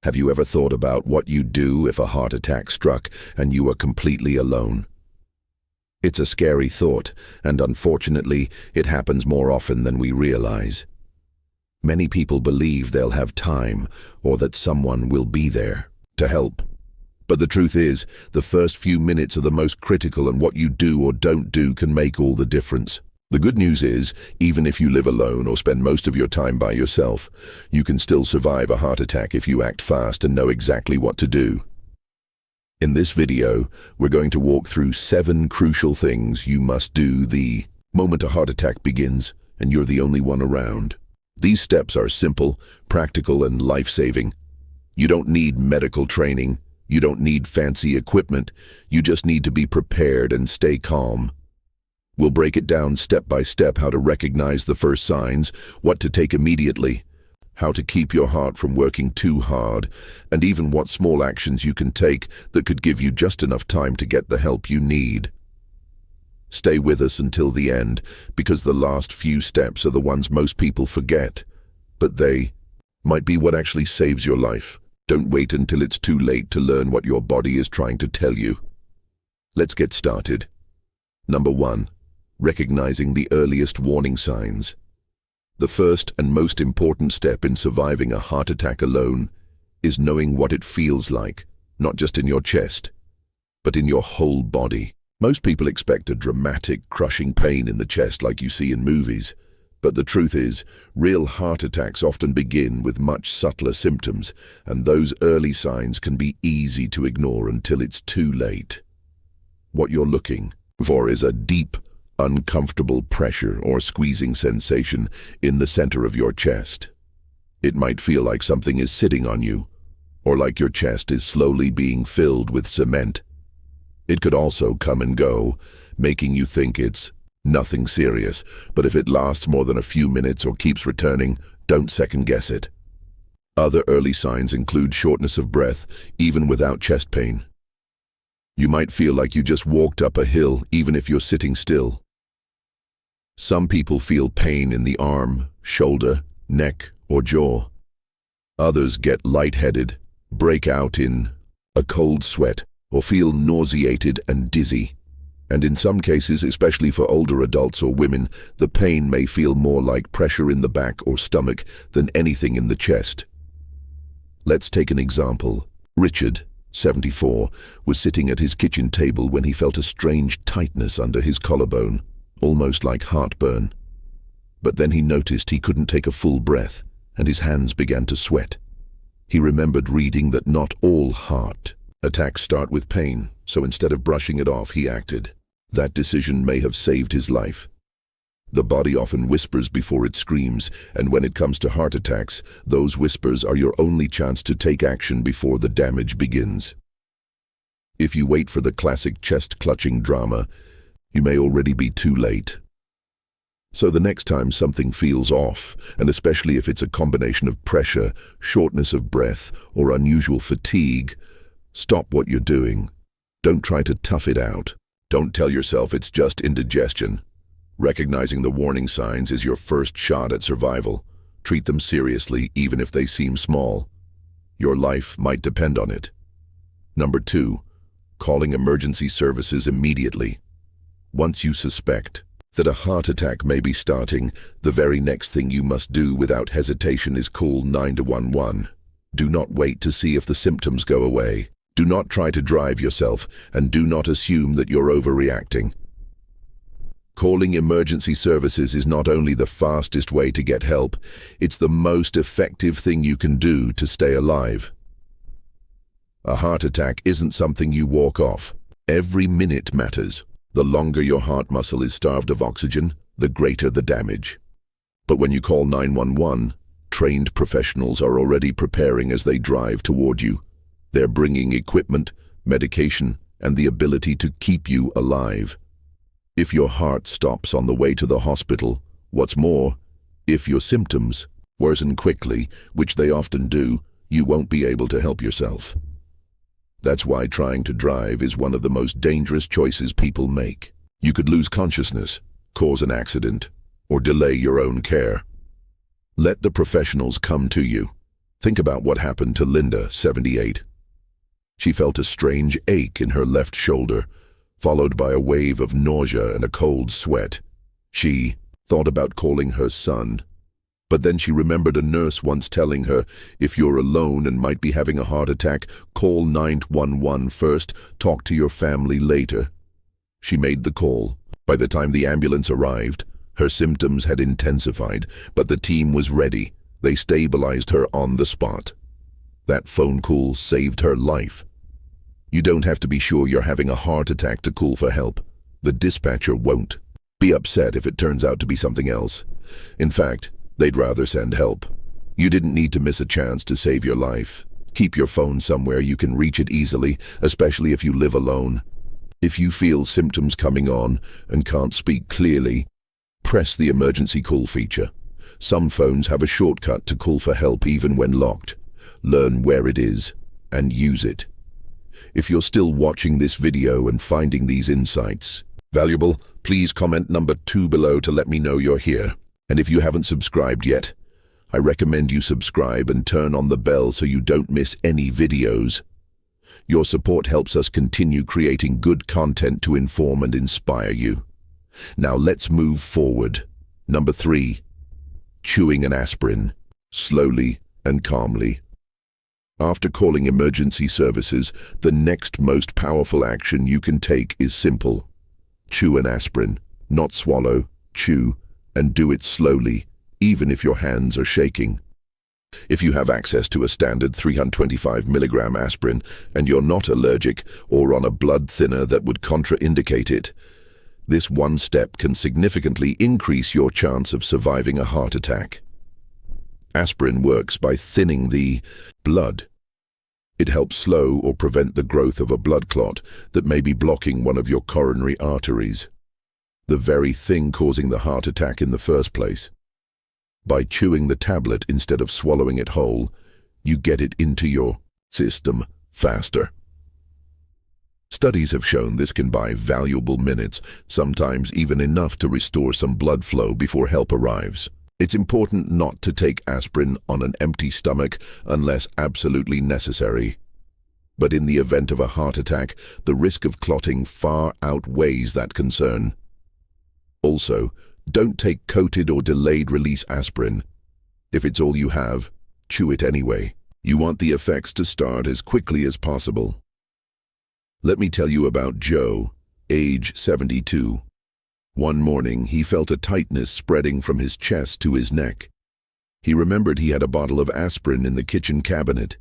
Have you ever thought about what you'd do if a heart attack struck and you were completely alone? It's a scary thought, and unfortunately, it happens more often than we realize. Many people believe they'll have time or that someone will be there to help. But the truth is, the first few minutes are the most critical, and what you do or don't do can make all the difference. The good news is, even if you live alone or spend most of your time by yourself, you can still survive a heart attack if you act fast and know exactly what to do. In this video, we're going to walk through 7 crucial things you must do the moment a heart attack begins and you're the only one around. These steps are simple, practical, and life-saving. You don't need medical training. You don't need fancy equipment. You just need to be prepared and stay calm. We'll break it down step by step: how to recognize the first signs, what to take immediately, how to keep your heart from working too hard, and even what small actions you can take that could give you just enough time to get the help you need. Stay with us until the end, because the last few steps are the ones most people forget, but they might be what actually saves your life. Don't wait until it's too late to learn what your body is trying to tell you. Let's get started. Number 1. Recognizing the earliest warning signs. The first and most important step in surviving a heart attack alone is knowing what it feels like, not just in your chest, but in your whole body. Most people expect a dramatic, crushing pain in the chest like you see in movies, but the truth is, real heart attacks often begin with much subtler symptoms, and those early signs can be easy to ignore until it's too late. What you're looking for is a deep, uncomfortable pressure or squeezing sensation in the center of your chest. It might feel like something is sitting on you, or like your chest is slowly being filled with cement. It could also come and go, making you think it's nothing serious, but if it lasts more than a few minutes or keeps returning, don't second guess it. Other early signs include shortness of breath, even without chest pain. You might feel like you just walked up a hill, even if you're sitting still. Some people feel pain in the arm, shoulder, neck, or jaw. Others get lightheaded, break out in a cold sweat, or feel nauseated and dizzy. And in some cases, especially for older adults or women, the pain may feel more like pressure in the back or stomach than anything in the chest. Let's take an example. Richard, 74, was sitting at his kitchen table when he felt a strange tightness under his collarbone, almost like heartburn. But then he noticed he couldn't take a full breath, and his hands began to sweat. He remembered reading that not all heart attacks start with pain, so instead of brushing it off, he acted. That decision may have saved his life. The body often whispers before it screams, and when it comes to heart attacks, those whispers are your only chance to take action before the damage begins. If you wait for the classic chest-clutching drama, you may already be too late. So the next time something feels off, and especially if it's a combination of pressure, shortness of breath, or unusual fatigue, stop what you're doing. Don't try to tough it out. Don't tell yourself it's just indigestion. Recognizing the warning signs is your first shot at survival. Treat them seriously, even if they seem small. Your life might depend on it. Number 2. Calling emergency services immediately. Once you suspect that a heart attack may be starting, the very next thing you must do without hesitation is call 911. Do not wait to see if the symptoms go away. Do not try to drive yourself, and do not assume that you're overreacting. Calling emergency services is not only the fastest way to get help, it's the most effective thing you can do to stay alive. A heart attack isn't something you walk off. Every minute matters. The longer your heart muscle is starved of oxygen, the greater the damage. But when you call 911, trained professionals are already preparing as they drive toward you. They're bringing equipment, medication, and the ability to keep you alive. If your heart stops on the way to the hospital, what's more, if your symptoms worsen quickly, which they often do, you won't be able to help yourself. That's why trying to drive is one of the most dangerous choices people make. You could lose consciousness, cause an accident, or delay your own care. Let the professionals come to you. Think about what happened to Linda, 78. She felt a strange ache in her left shoulder, followed by a wave of nausea and a cold sweat. She thought about calling her son, but then she remembered a nurse once telling her, if you're alone and might be having a heart attack, call 911 first, talk to your family later. She made the call. By the time the ambulance arrived, her symptoms had intensified, but the team was ready. They stabilized her on the spot. That phone call saved her life. You don't have to be sure you're having a heart attack to call for help. The dispatcher won't. Be upset if it turns out to be something else. In fact, they'd rather send help. You didn't need to miss a chance to save your life. Keep your phone somewhere you can reach it easily, especially if you live alone. If you feel symptoms coming on and can't speak clearly, press the emergency call feature. Some phones have a shortcut to call for help even when locked. Learn where it is and use it. If you're still watching this video and finding these insights valuable, please comment number 2 below to let me know you're here. And if you haven't subscribed yet, I recommend you subscribe and turn on the bell so you don't miss any videos. Your support helps us continue creating good content to inform and inspire you. Now let's move forward. Number 3. Chewing an aspirin, slowly and calmly. After calling emergency services, the next most powerful action you can take is simple. Chew an aspirin, not swallow, chew, and do it slowly, even if your hands are shaking. If you have access to a standard 325 milligram aspirin and you're not allergic or on a blood thinner that would contraindicate it, this one step can significantly increase your chance of surviving a heart attack. Aspirin works by thinning the blood. It helps slow or prevent the growth of a blood clot that may be blocking one of your coronary arteries, the very thing causing the heart attack in the first place. By chewing the tablet instead of swallowing it whole, you get it into your system faster. Studies have shown this can buy valuable minutes, sometimes even enough to restore some blood flow before help arrives. It's important not to take aspirin on an empty stomach unless absolutely necessary. But in the event of a heart attack, the risk of clotting far outweighs that concern. Also, don't take coated or delayed release aspirin. If it's all you have, chew it anyway. You want the effects to start as quickly as possible. Let me tell you about Joe, age 72. One morning, he felt a tightness spreading from his chest to his neck. He remembered he had a bottle of aspirin in the kitchen cabinet.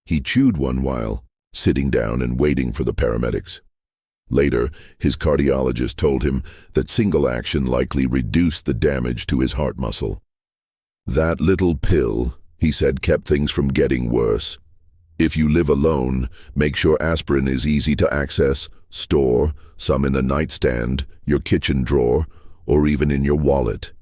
He chewed one while sitting down and waiting for the paramedics. Later, his cardiologist told him that single action likely reduced the damage to his heart muscle. That little pill, he said, kept things from getting worse. If you live alone, make sure aspirin is easy to access. Store some in a nightstand, your kitchen drawer, or even in your wallet.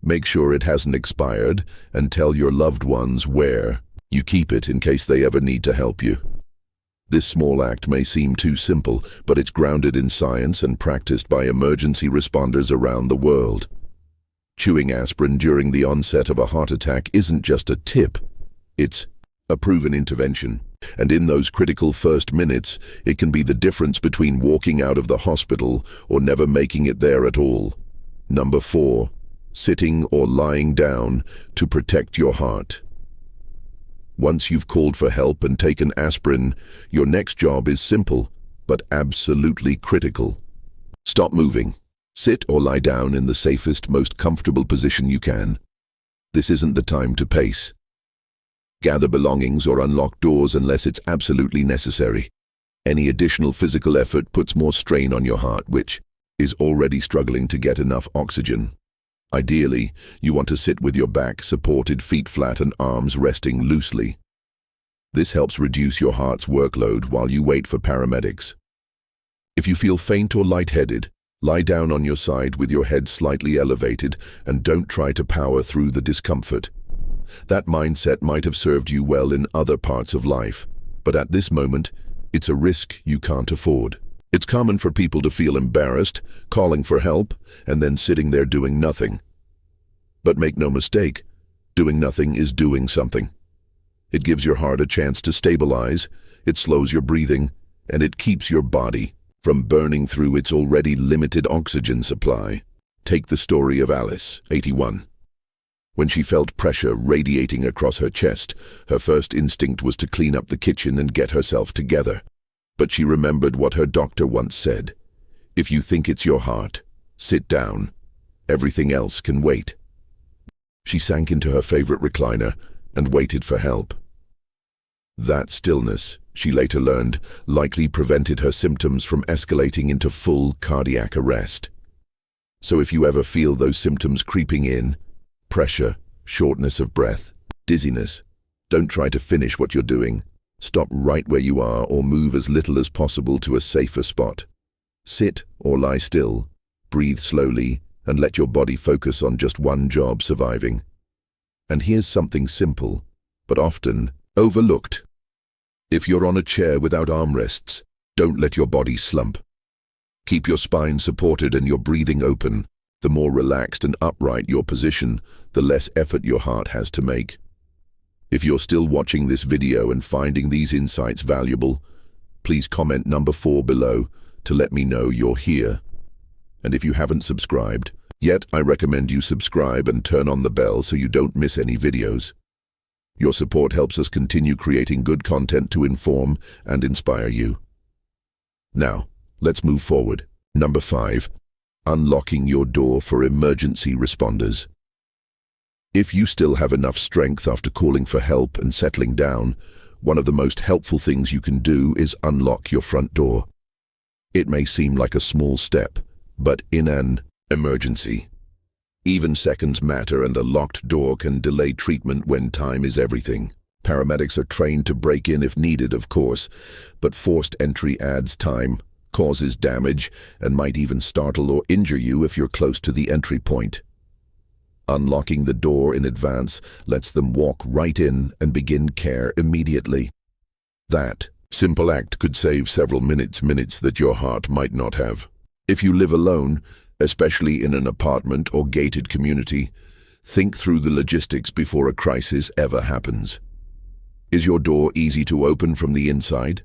Make sure it hasn't expired, and tell your loved ones where you keep it in case they ever need to help you. This small act may seem too simple, but it's grounded in science and practiced by emergency responders around the world. Chewing aspirin during the onset of a heart attack isn't just a tip, it's a proven intervention. And in those critical first minutes, it can be the difference between walking out of the hospital or never making it there at all. Number 4, sitting or lying down to protect your heart. Once you've called for help and taken aspirin, your next job is simple, but absolutely critical. Stop moving. Sit or lie down in the safest, most comfortable position you can. This isn't the time to pace. Gather belongings or unlock doors unless it's absolutely necessary. Any additional physical effort puts more strain on your heart, which is already struggling to get enough oxygen. Ideally, you want to sit with your back supported, feet flat, and arms resting loosely. This helps reduce your heart's workload while you wait for paramedics. If you feel faint or lightheaded, lie down on your side with your head slightly elevated and don't try to power through the discomfort. That mindset might have served you well in other parts of life, but at this moment, it's a risk you can't afford. It's common for people to feel embarrassed, calling for help, and then sitting there doing nothing. But make no mistake, doing nothing is doing something. It gives your heart a chance to stabilize, it slows your breathing, and it keeps your body from burning through its already limited oxygen supply. Take the story of Alice, 81. When she felt pressure radiating across her chest, her first instinct was to clean up the kitchen and get herself together. But she remembered what her doctor once said. If you think it's your heart, sit down. Everything else can wait. She sank into her favorite recliner and waited for help. That stillness, she later learned, likely prevented her symptoms from escalating into full cardiac arrest. So if you ever feel those symptoms creeping in, pressure, shortness of breath, dizziness, don't try to finish what you're doing. Stop right where you are or move as little as possible to a safer spot. Sit or lie still, breathe slowly, and let your body focus on just one job: surviving. And here's something simple, but often overlooked. If you're on a chair without armrests, don't let your body slump. Keep your spine supported and your breathing open. The more relaxed and upright your position, the less effort your heart has to make. If you're still watching this video and finding these insights valuable, please comment number 4 below to let me know you're here. And if you haven't subscribed yet, I recommend you subscribe and turn on the bell so you don't miss any videos. Your support helps us continue creating good content to inform and inspire you. Now, let's move forward. Number 5. Unlocking your door for emergency responders. If you still have enough strength after calling for help and settling down, one of the most helpful things you can do is unlock your front door. It may seem like a small step, but in an emergency, even seconds matter, and a locked door can delay treatment when time is everything. Paramedics are trained to break in if needed, of course, but forced entry adds time, causes damage, and might even startle or injure you if you're close to the entry point. Unlocking the door in advance lets them walk right in and begin care immediately. That simple act could save several minutes that your heart might not have. If you live alone, especially in an apartment or gated community, think through the logistics before a crisis ever happens. Is your door easy to open from the inside?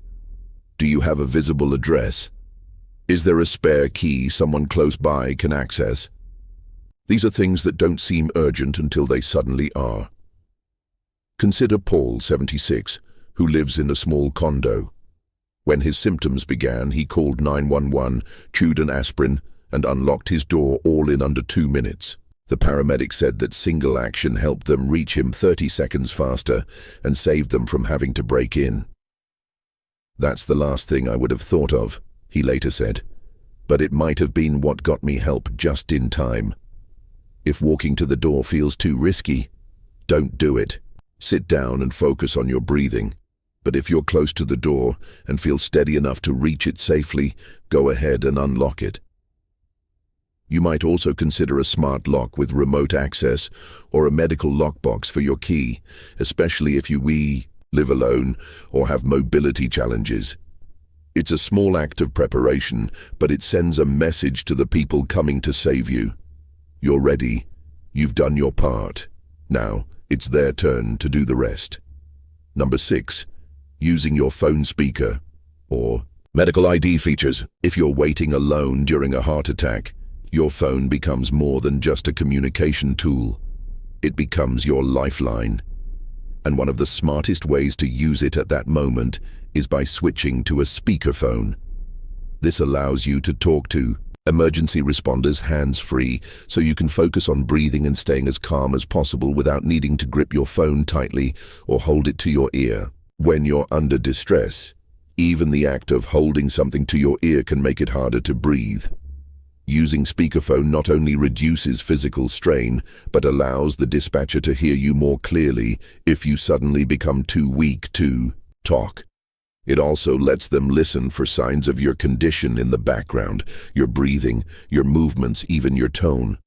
Do you have a visible address? Is there a spare key someone close by can access? These are things that don't seem urgent until they suddenly are. Consider Paul, 76, who lives in a small condo. When his symptoms began, he called 911, chewed an aspirin, and unlocked his door all in under 2 minutes. The paramedic said that single action helped them reach him 30 seconds faster and saved them from having to break in. "That's the last thing I would have thought of," he later said, "but it might have been what got me help just in time." If walking to the door feels too risky, don't do it. Sit down and focus on your breathing. But if you're close to the door and feel steady enough to reach it safely, go ahead and unlock it. You might also consider a smart lock with remote access or a medical lockbox for your key, especially if you live alone or have mobility challenges. It's a small act of preparation, but it sends a message to the people coming to save you. You're ready. You've done your part. Now, it's their turn to do the rest. Number 6. Using your phone speaker or medical ID features. If you're waiting alone during a heart attack, your phone becomes more than just a communication tool. It becomes your lifeline. And one of the smartest ways to use it at that moment is by switching to a speakerphone. This allows you to talk to emergency responders hands-free, so you can focus on breathing and staying as calm as possible without needing to grip your phone tightly or hold it to your ear. When you're under distress, even the act of holding something to your ear can make it harder to breathe. Using speakerphone not only reduces physical strain, but allows the dispatcher to hear you more clearly if you suddenly become too weak to talk. It also lets them listen for signs of your condition in the background, your breathing, your movements, even your tone.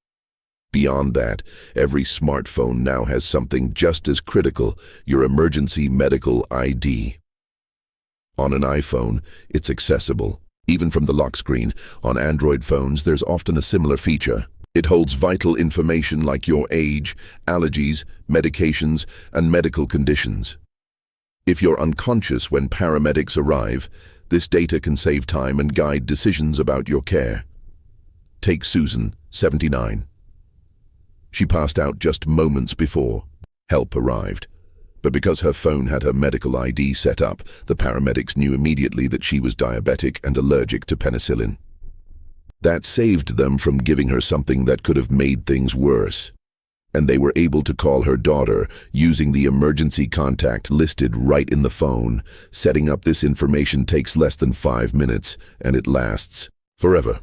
Beyond that, every smartphone now has something just as critical: your emergency medical ID. On an iPhone, it's accessible, even from the lock screen. On Android phones, there's often a similar feature. It holds vital information like your age, allergies, medications, and medical conditions. If you're unconscious when paramedics arrive, this data can save time and guide decisions about your care. Take Susan, 79. She passed out just moments before help arrived. But because her phone had her medical ID set up, the paramedics knew immediately that she was diabetic and allergic to penicillin. That saved them from giving her something that could have made things worse. And they were able to call her daughter using the emergency contact listed right in the phone. Setting up this information takes less than 5 minutes, and it lasts forever.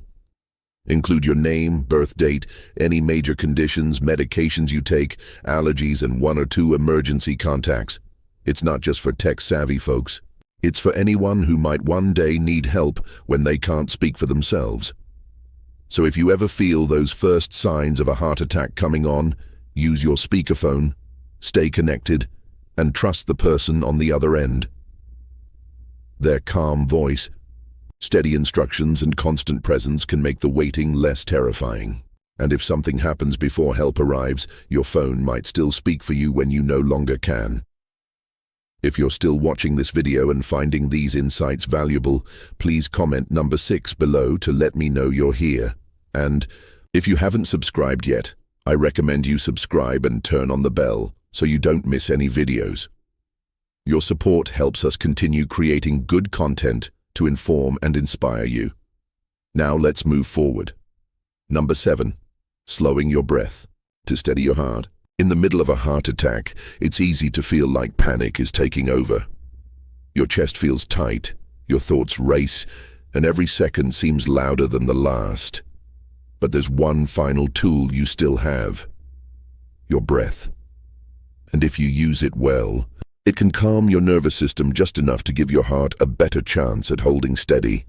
Include your name, birth date, any major conditions, medications you take, allergies, and 1 or 2 emergency contacts. It's not just for tech-savvy folks. It's for anyone who might one day need help when they can't speak for themselves. So if you ever feel those first signs of a heart attack coming on, use your speakerphone, stay connected, and trust the person on the other end. Their calm voice, steady instructions, and constant presence can make the waiting less terrifying. And if something happens before help arrives, your phone might still speak for you when you no longer can. If you're still watching this video and finding these insights valuable, please comment number 6 below to let me know you're here. And if you haven't subscribed yet, I recommend you subscribe and turn on the bell so you don't miss any videos. Your support helps us continue creating good content to inform and inspire you. Now let's move forward. Number 7, slowing your breath to steady your heart. In the middle of a heart attack, it's easy to feel like panic is taking over. Your chest feels tight, your thoughts race, and every second seems louder than the last. But there's one final tool you still have: your breath. And if you use it well, it can calm your nervous system just enough to give your heart a better chance at holding steady.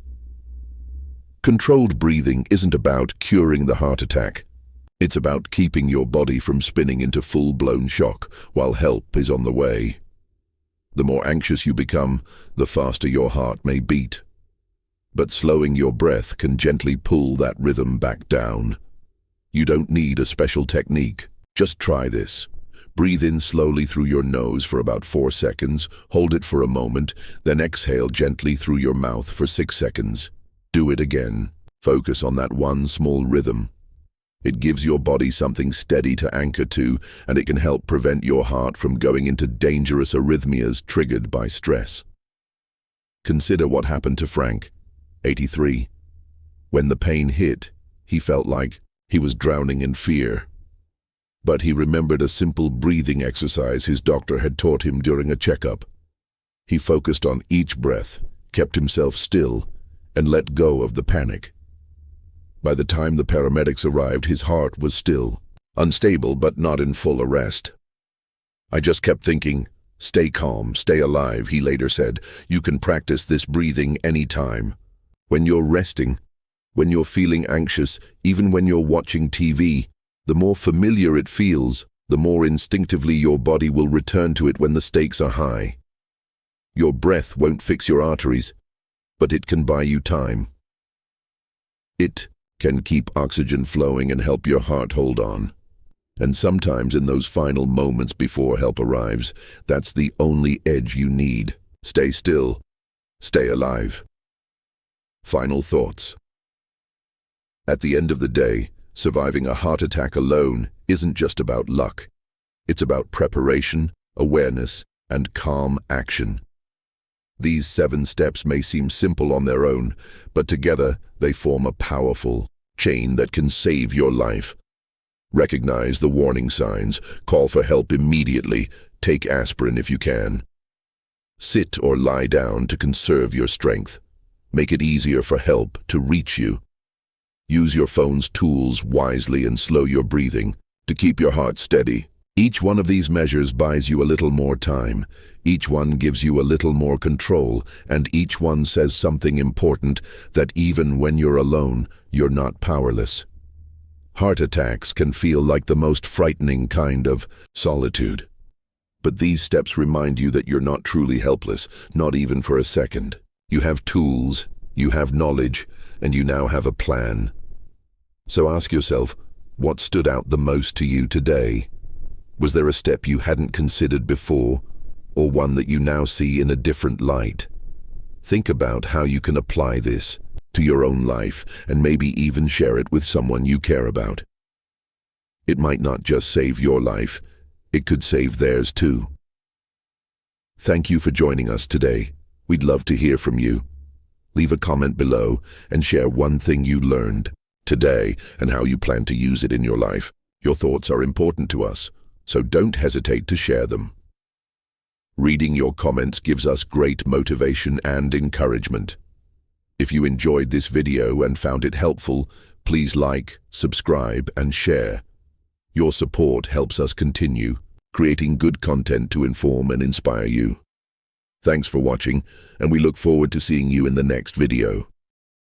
Controlled breathing isn't about curing the heart attack. It's about keeping your body from spinning into full-blown shock while help is on the way. The more anxious you become, the faster your heart may beat. But slowing your breath can gently pull that rhythm back down. You don't need a special technique. Just try this. Breathe in slowly through your nose for about 4 seconds, hold it for a moment, then exhale gently through your mouth for 6 seconds. Do it again. Focus on that one small rhythm. It gives your body something steady to anchor to, and it can help prevent your heart from going into dangerous arrhythmias triggered by stress. Consider what happened to Frank, 83. When the pain hit, he felt like he was drowning in fear. But he remembered a simple breathing exercise his doctor had taught him during a checkup. He focused on each breath, kept himself still, and let go of the panic. By the time the paramedics arrived, his heart was still, unstable but not in full arrest. I just kept thinking, stay calm, stay alive, he later said. You can practice this breathing anytime. When you're resting, when you're feeling anxious, even when you're watching TV, the more familiar it feels, the more instinctively your body will return to it when the stakes are high. Your breath won't fix your arteries, but it can buy you time. It can keep oxygen flowing and help your heart hold on. And sometimes in those final moments before help arrives, that's the only edge you need. Stay still. Stay alive. Final thoughts. At the end of the day, surviving a heart attack alone isn't just about luck. It's about preparation, awareness, and calm action. These 7 steps may seem simple on their own, but together they form a powerful chain that can save your life. Recognize the warning signs, call for help immediately, take aspirin if you can. Sit or lie down to conserve your strength. Make it easier for help to reach you. Use your phone's tools wisely and slow your breathing to keep your heart steady. Each one of these measures buys you a little more time. Each one gives you a little more control, and each one says something important, that even when you're alone, you're not powerless. Heart attacks can feel like the most frightening kind of solitude. But these steps remind you that you're not truly helpless, not even for a second. You have tools, you have knowledge, and you now have a plan. So ask yourself, what stood out the most to you today? Was there a step you hadn't considered before? or one that you now see in a different light. Think about how you can apply this to your own life and maybe even share it with someone you care about. It might not just save your life, it could save theirs too. Thank you for joining us today. We'd love to hear from you. Leave a comment below and share one thing you learned today and how you plan to use it in your life. Your thoughts are important to us, so don't hesitate to share them. Reading your comments gives us great motivation and encouragement. If you enjoyed this video and found it helpful, please like, subscribe, and share. Your support helps us continue creating good content to inform and inspire you. Thanks for watching, and we look forward to seeing you in the next video.